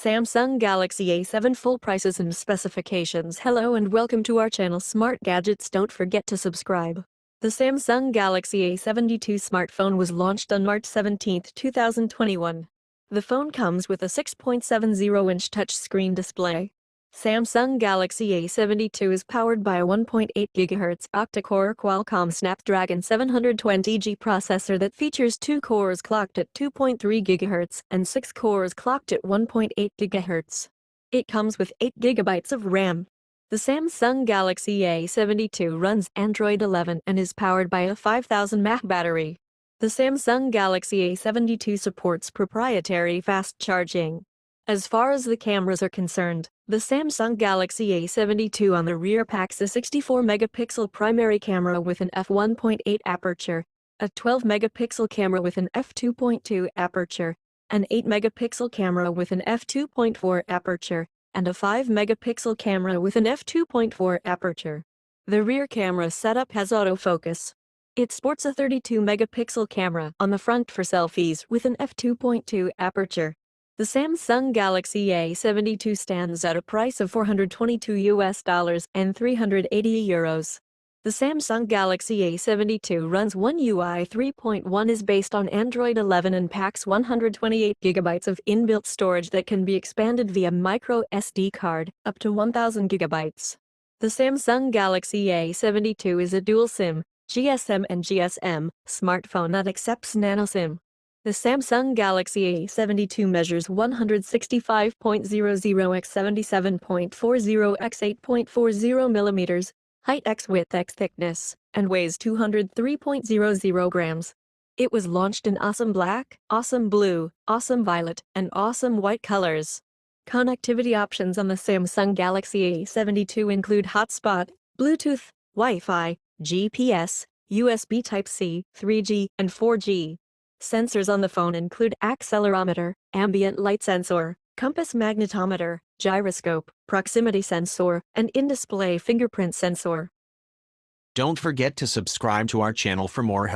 Samsung Galaxy A7 full prices and specifications. Hello and welcome to our channel Smart Gadgets. Don't forget to subscribe. The Samsung Galaxy A72 smartphone was launched on March 17, 2021. The phone comes with a 6.70-inch touchscreen display. Samsung Galaxy A72 is powered by a 1.8 GHz octa-core Qualcomm Snapdragon 720G processor that features 2 cores clocked at 2.3 GHz and 6 cores clocked at 1.8 GHz. It comes with 8 GB of RAM. The Samsung Galaxy A72 runs Android 11 and is powered by a 5000 mAh battery. The Samsung Galaxy A72 supports proprietary fast charging. As far as the cameras are concerned, the Samsung Galaxy A72 on the rear packs a 64-megapixel primary camera with an f1.8 aperture, a 12-megapixel camera with an f2.2 aperture, an 8-megapixel camera with an f2.4 aperture, and a 5-megapixel camera with an f2.4 aperture. The rear camera setup has autofocus. It sports a 32-megapixel camera on the front for selfies with an f2.2 aperture. The Samsung Galaxy A72 stands at a price of $422 and 380 euros. The Samsung Galaxy A72 runs One UI 3.1, is based on Android 11 and packs 128 GB of inbuilt storage that can be expanded via micro SD card up to 1000 GB. The Samsung Galaxy A72 is a dual SIM, GSM and GSM, smartphone that accepts nano SIM. The Samsung Galaxy A72 measures 165.00 x 77.40 x 8.40 mm, height x width x thickness, and weighs 203.00 grams. It was launched in awesome black, awesome blue, awesome violet, and awesome white colors. Connectivity options on the Samsung Galaxy A72 include hotspot, Bluetooth, Wi-Fi, GPS, USB Type-C, 3G, and 4G. Sensors on the phone include accelerometer, ambient light sensor, compass magnetometer, gyroscope, proximity sensor, and in-display fingerprint sensor. Don't forget to subscribe to our channel for more help.